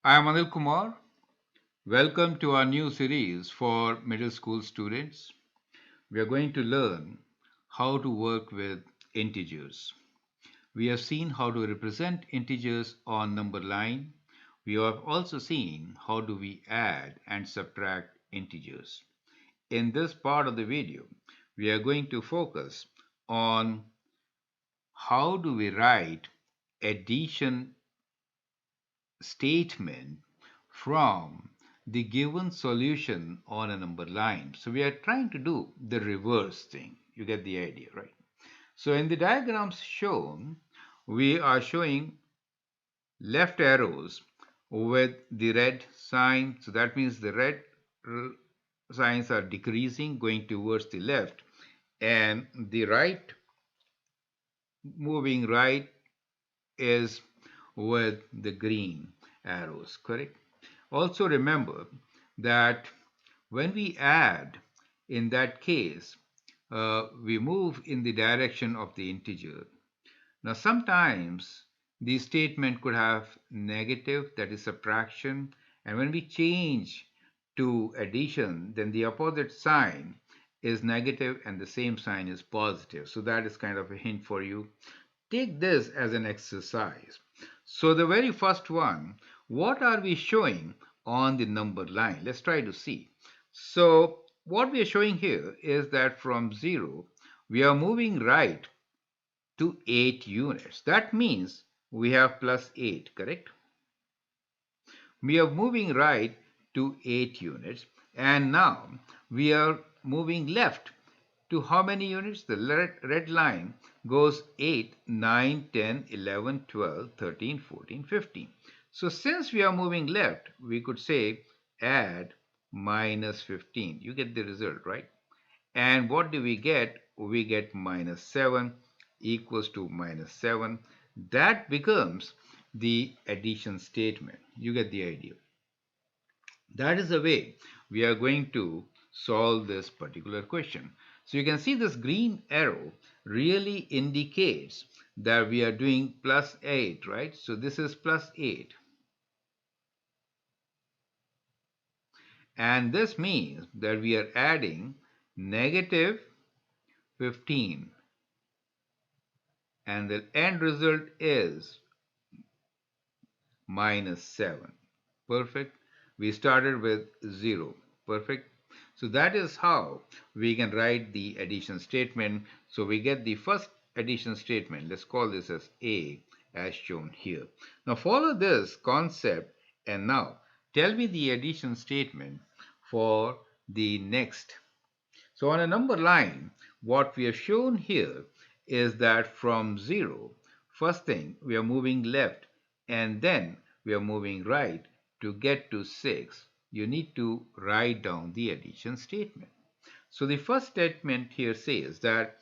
I am Anil Kumar. Welcome to our new series for middle school students. We are going to learn how to work with integers. We have seen how to represent integers on number line. We have also seen how do we add and subtract integers. In this part of the video, we are going to focus on how do we write addition statement from the given solution on a number line. So we are trying to do the reverse thing. You get the idea, right? So in the diagrams shown, we are showing left arrows with the red sign. So that means the red signs are decreasing, going towards the left, and the right moving right is with the green arrows, correct? Also remember that when we add, in that case, we move in the direction of the integer. Now, sometimes the statement could have negative, that is subtraction, and when we change to addition, then the opposite sign is negative and the same sign is positive. So that is kind of a hint for you. Take this as an exercise. So the very first one, what are we showing on the number line? Let's try to see. So what we are showing here is that from 0, we are moving right to 8 units. That means we have plus 8, correct? We are moving right to 8 units, and now we are moving left to how many units? The red line goes 8, 9, 10, 11, 12, 13, 14, 15. So since we are moving left, we could say add minus 15. You get the result, right? And what do we get? We get minus 7 equals to minus 7. That becomes the addition statement. You get the idea. That is the way we are going to solve this particular question. So you can see this green arrow really indicates that we are doing plus 8, right? So this is plus 8. And this means that we are adding negative 15. And the end result is minus 7. Perfect. We started with 0. Perfect. So that is how we can write the addition statement. So we get the first addition statement. Let's call this as A, as shown here. Now follow this concept and now tell me the addition statement for the next. So on a number line, what we have shown here is that from 0, first thing we are moving left and then we are moving right to get to 6. You need to write down the addition statement. So the first statement here says that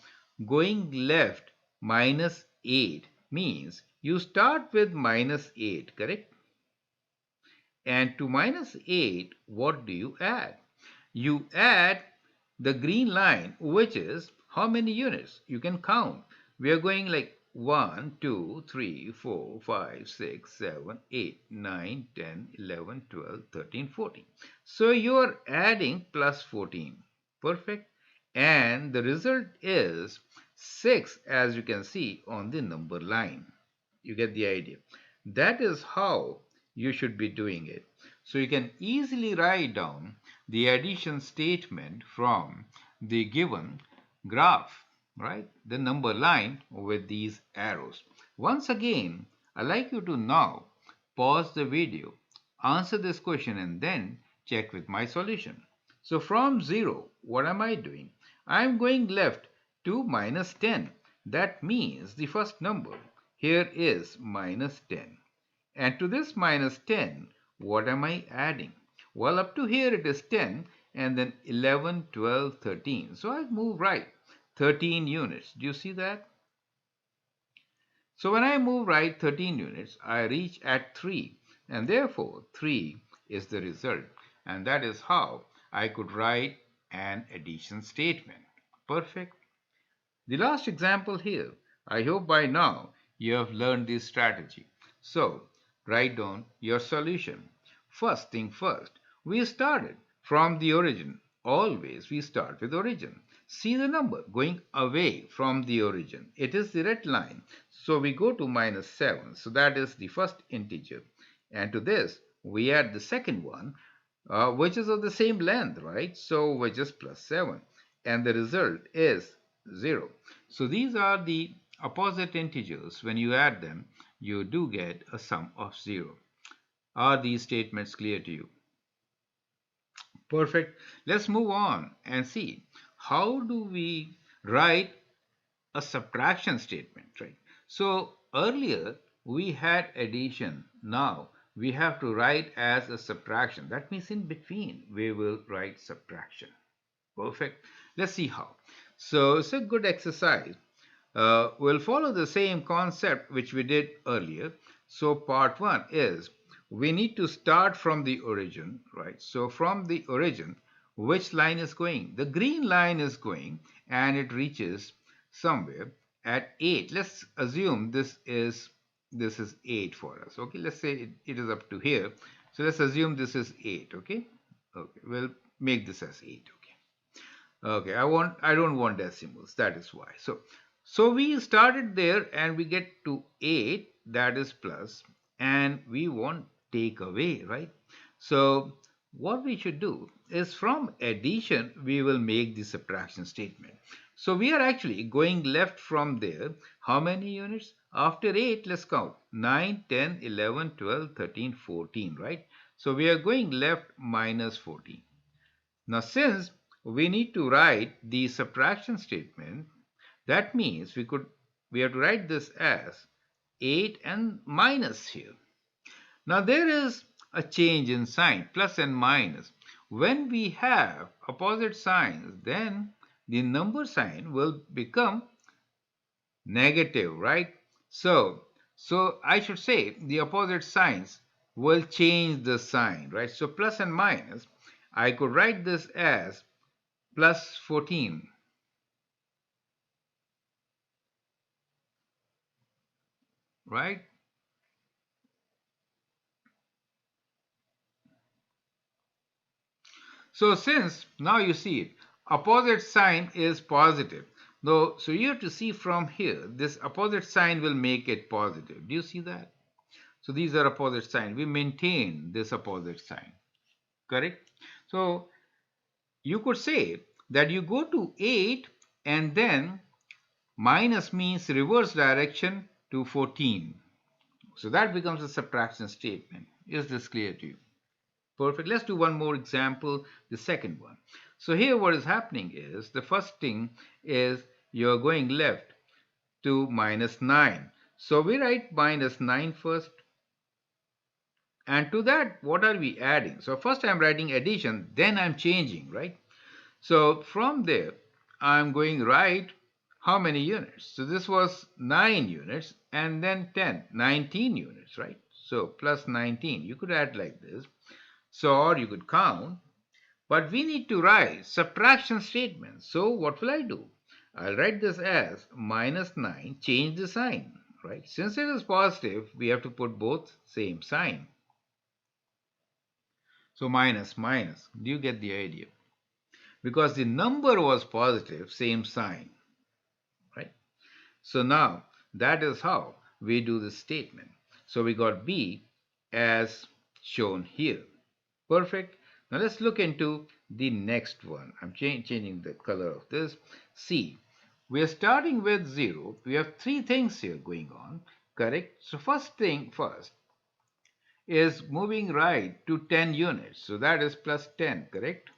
going left minus 8 means you start with minus 8, correct? And to minus 8, what do you add? You add the green line, which is how many units? You can count. We are going like 1, 2, 3, 4, 5, 6, 7, 8, 9, 10, 11, 12, 13, 14. So you are adding plus 14. Perfect. And the result is 6, as you can see on the number line. You get the idea. That is how you should be doing it. So you can easily write down the addition statement from the given graph, right? The number line with these arrows. Once again, I'd like you to now pause the video, answer this question, and then check with my solution. So from 0, what am I doing? I'm going left to minus 10. That means the first number here is minus 10. And to this minus 10, what am I adding? Well, up to here it is 10 and then 11, 12, 13. So I move right 13 units. Do you see that? So when I move right 13 units, I reach at 3 and therefore 3 is the result. And that is how I could write an addition statement. Perfect. The last example here, I hope by now you have learned this strategy. So write down your solution. first thing first, we started from the origin. Always we start with origin. See the number going away from the origin. It is the red line. So we go to minus 7. So that is the first integer. And to this, we add the second one, which is of the same length, right? So which is plus 7. And the result is 0. So these are the opposite integers. When you add them, you do get a sum of 0. Are these statements clear to you? Perfect. Let's move on and see how do we write a subtraction statement, right? So earlier we had addition. Now we have to write as a subtraction. That means in between we will write subtraction. Perfect. Let's see how. So it's a good exercise. We'll follow the same concept which we did earlier. So part one is we need to start from the origin, right? So from the origin, which line is going? The green line is going and it reaches somewhere at 8. Let's assume this is 8 for us. Okay, let's say it is up to here. So let's assume this is 8. Okay, okay, we'll make this as 8. Okay. Okay, I don't want decimals. That is why. So we started there and we get to 8, that is plus, and we want take away, right? So what we should do is from addition we will make the subtraction statement. So we are actually going left from there. How many units? After 8, let's count. 9, 10, 11, 12, 13, 14, right? So we are going left minus 14. Now, since we need to write the subtraction statement, that means we have to write this as 8 and minus here. Now, there is a change in sign, plus and minus. When we have opposite signs, then the number sign will become negative, right? So I should say the opposite signs will change the sign, right? So plus and minus, I could write this as plus 14, right? So since now you see it, opposite sign is positive. Though, so you have to see from here, this opposite sign will make it positive. Do you see that? So these are opposite sign. We maintain this opposite sign, correct? So you could say that you go to 8 and then minus means reverse direction to 14. So that becomes a subtraction statement. Is this clear to you? Perfect. Let's do one more example, the second one. So here what is happening is, the first thing is you're going left to minus 9. So we write minus 9 first. And to that, what are we adding? So first I'm writing addition, then I'm changing, right? So from there, I'm going right how many units? So this was 9 units and then 10, 19 units, right? So plus 19. You could add like this. So, or you could count, but we need to write subtraction statements. So what will I do? I'll write this as minus 9, change the sign, right? Since it is positive, we have to put both same sign. So minus, minus. Do you get the idea? Because the number was positive, same sign, right? So now that is how we do this statement. So we got B as shown here. Perfect. Now let's look into the next one. I'm changing the color of this. C. We are starting with 0. We have three things here going on. Correct? So first thing first is moving right to 10 units. So that is plus 10. Correct?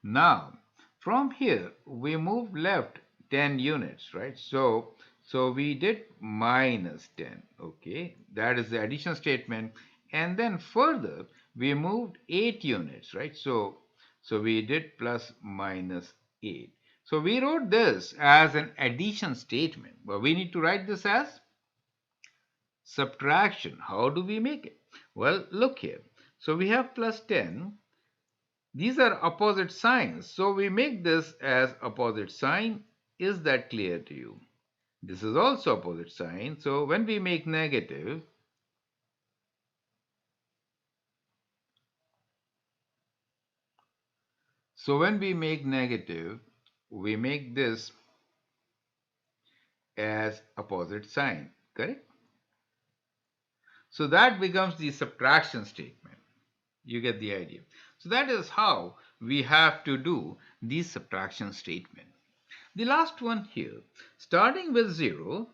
Now, from here, we move left 10 units, right? So we did minus 10, okay? That is the addition statement. And then further, we moved 8 units, right? So we did plus minus 8. So we wrote this as an addition statement, but we need to write this as subtraction. How do we make it? Well, look here. So we have plus 10. These are opposite signs, so we make this as opposite sign. Is that clear to you? This is also opposite sign, so when we make negative, So when we make negative, we make this as opposite sign, correct? So that becomes the subtraction statement. You get the idea. So that is how we have to do the subtraction statement. The last one here, starting with 0,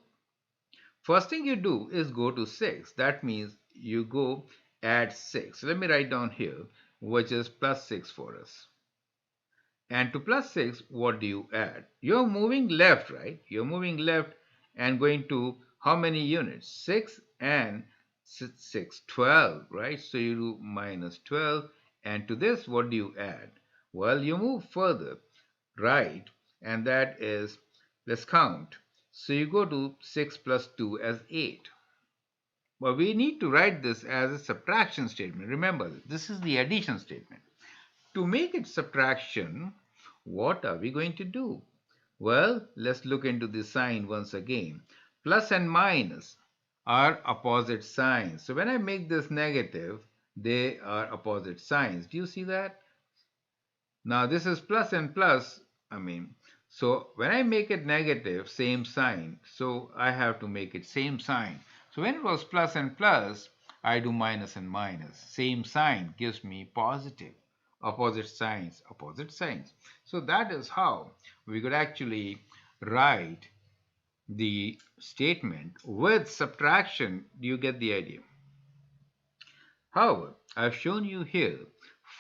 first thing you do is go to 6. That means you go add 6. Let me write down here, which is plus 6 for us. And to plus 6, what do you add? You're moving left, right? You're moving left and going to how many units? 6 and 6, 12, right? So you do minus 12. And to this, what do you add? Well, you move further, right? And that is, let's count. So you go to 6 plus 2 as 8. But we need to write this as a subtraction statement. Remember, this is the addition statement. To make it subtraction, what are we going to do? Well, let's look into the sign once again. Plus and minus are opposite signs. So when I make this negative, they are opposite signs. Do you see that? Now this is plus and plus, so when I make it negative, same sign, so I have to make it same sign. So when it was plus and plus, I do minus and minus. Same sign gives me positive. Opposite signs, opposite signs. So that is how we could actually write the statement with subtraction. Do you get the idea? However, I've shown you here,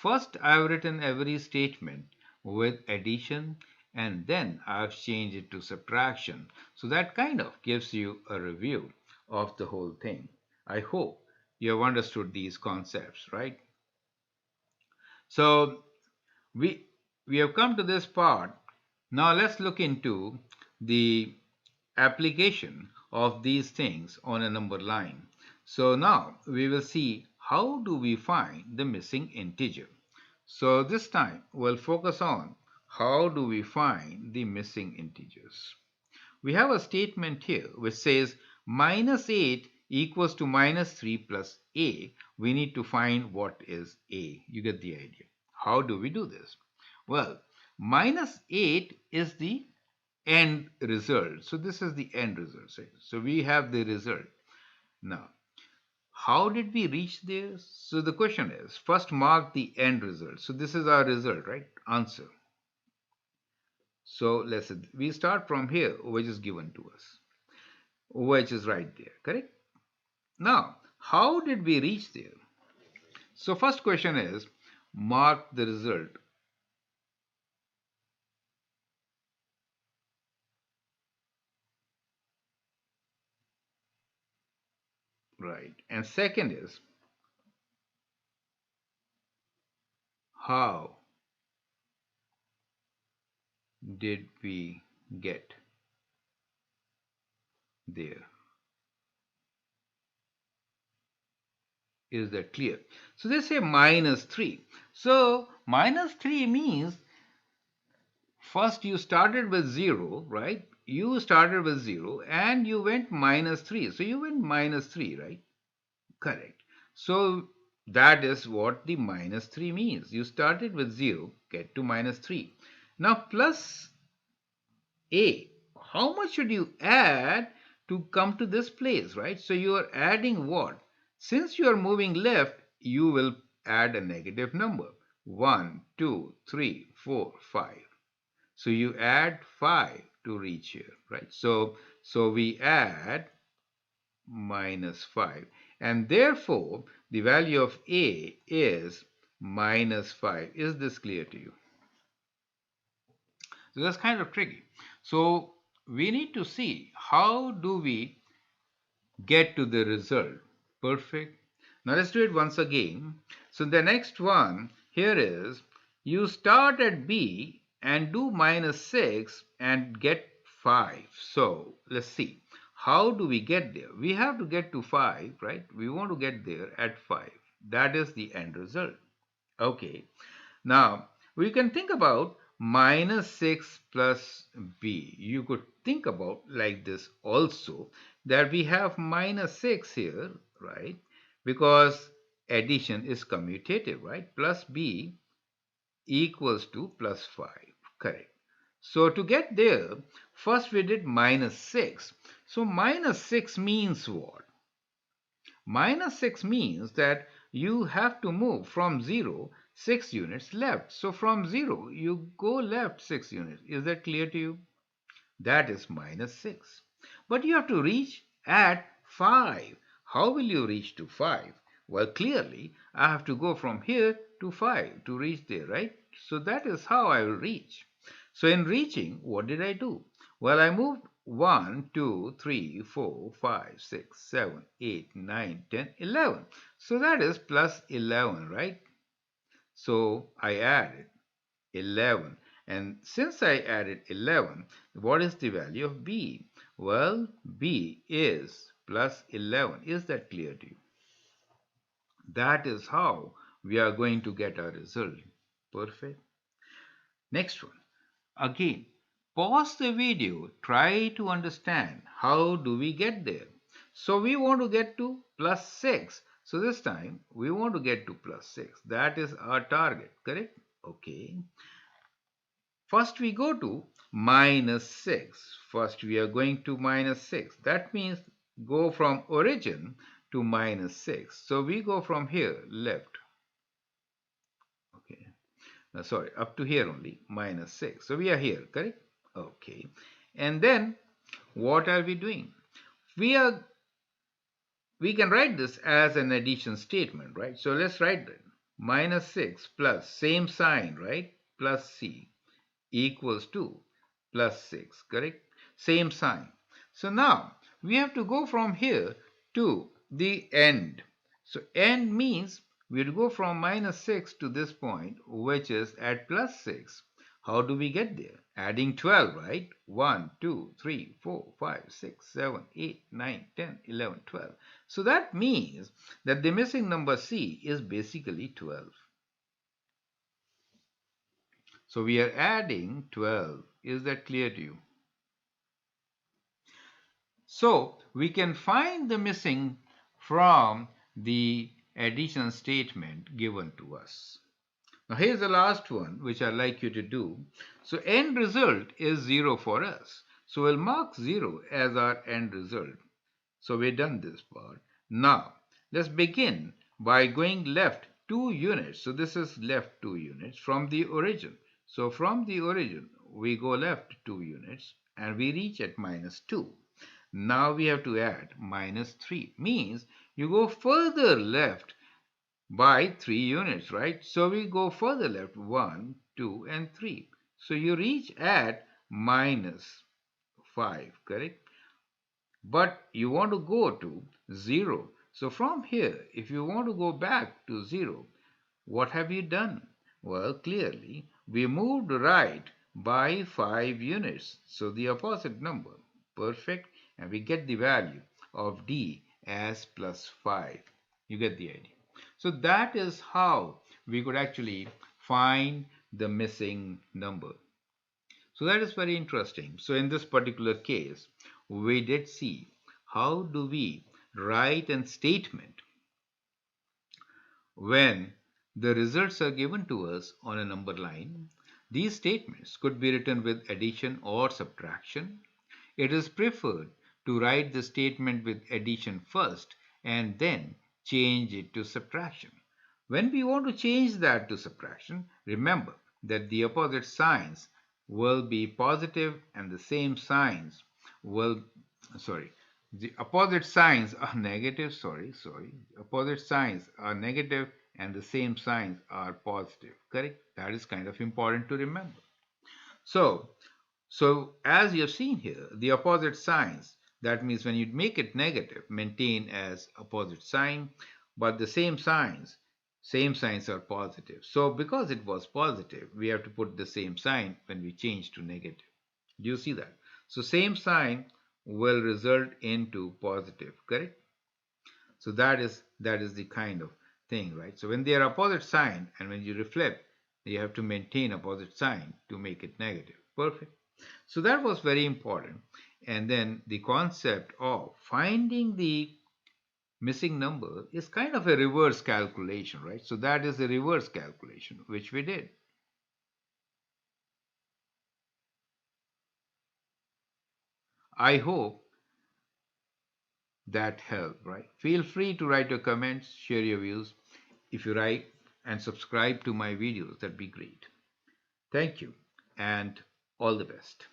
first I've written every statement with addition and then I've changed it to subtraction. So that kind of gives you a review of the whole thing. I hope you have understood these concepts, right? So we we have come to this part. Now let's look into the application of these things on a number line. So now we will see how do we find the missing integer. So this time we'll focus on how do we find the missing integers. We have a statement here which says minus 8 equals to minus 3 plus a. We need to find what is a. You get the idea. How do we do this? Well, minus 8 is the end result. So this is the end result. So we have the result. Now, how did we reach there? So the question is, first mark the end result. So this is our result, right? Answer. So we start from here, which is given to us, which is right there, correct? Now, how did we reach there? So first question is, mark the result, right? And second is, how did we get there? Is that clear? So they say minus 3. So minus 3 means first you started with 0, right? You started with 0 and you went minus 3. So you went minus 3, right? Correct. So that is what the minus 3 means. You started with 0, get to minus 3. Now plus a. How much should you add to come to this place, right? So you are adding what? Since you are moving left, you will add a negative number. 1, 2, 3, 4, 5. So you add 5 to reach here, right? So we add minus 5. And therefore, the value of a is minus 5. Is this clear to you? So that's kind of tricky. So we need to see how do we get to the result. Perfect. Now let's do it once again. So the next one here is you start at B and do minus 6 and get 5. So let's see. How do we get there? We have to get to 5, right? We want to get there at 5. That is the end result. Okay. Now, we can think about minus 6 plus b. You could think about like this also, that we have minus 6 here, right? Because addition is commutative, right? Plus b equals to plus 5. Correct. So to get there, first we did minus 6. So minus 6 means what? Minus 6 means that you have to move from 0 6 units left. So from 0 you go left 6 units. Is that clear to you? That is minus 6. But you have to reach at 5. How will you reach to 5? Well, clearly, I have to go from here to 5 to reach there, right? So that is how I will reach. So in reaching, what did I do? Well, I moved 1, 2, 3, 4, 5, 6, 7, 8, 9, 10, 11. So that is plus 11, right? So I added 11. And since I added 11, what is the value of b? Well, b is plus 11. Is that clear to you? That is how we are going to get our result. Perfect. Next one. Again, pause the video. Try to understand how do we get there. So we want to get to plus 6. So this time we want to get to plus 6. That is our target, correct? Okay. First we go to minus 6. First we are going to minus 6. That means go from origin to minus 6. So we go from here left. Okay. Sorry, up to here only, minus 6. So we are here, correct? Okay. And then what are we doing? We can write this as an addition statement, right? So let's write that. Minus 6 plus same sign, right? Plus c equals to plus 6, correct? Same sign. So now we have to go from here to the end. So end means we'll go from minus 6 to this point, which is at plus 6. How do we get there? Adding 12, right? 1, 2, 3, 4, 5, 6, 7, 8, 9, 10, 11, 12. So that means that the missing number C is basically 12. So we are adding 12. Is that clear to you? So we can find the missing from the addition statement given to us. Now here's the last one which I'd like you to do. So end result is 0 for us. So we'll mark 0 as our end result. So we've done this part. Now let's begin by going left 2 units. So this is left 2 units from the origin. So from the origin we go left 2 units and we reach at minus 2. Now we have to add minus 3. Means you go further left by 3 units, right? So we go further left 1, 2 and 3. So you reach at minus 5, correct? But you want to go to 0. So from here, if you want to go back to 0, what have you done? Well, clearly, we moved right by 5 units. So the opposite number. Perfect. And we get the value of D as plus 5. You get the idea. So that is how we could actually find the missing number. So that is very interesting. So in this particular case, we did see how do we write a statement when the results are given to us on a number line. These statements could be written with addition or subtraction. It is preferred to write the statement with addition first and then change it to subtraction. When we want to change that to subtraction, remember that the opposite signs will be positive and the same signs will, sorry, the opposite signs are negative, opposite signs are negative and the same signs are positive, correct? That is kind of important to remember. So as you have seen here, the opposite signs, that means when you make it negative, maintain as opposite sign, but the same signs are positive. So because it was positive, we have to put the same sign when we change to negative. Do you see that? So same sign will result into positive, correct? So that is the kind of thing, right? So when they are opposite sign and when you reflect, you have to maintain opposite sign to make it negative. Perfect. So that was very important. And then the concept of finding the missing number is kind of a reverse calculation, right? So that is a reverse calculation, which we did. I hope that helped, right? Feel free to write your comments, share your views. If you write and subscribe to my videos, that'd be great. Thank you and all the best.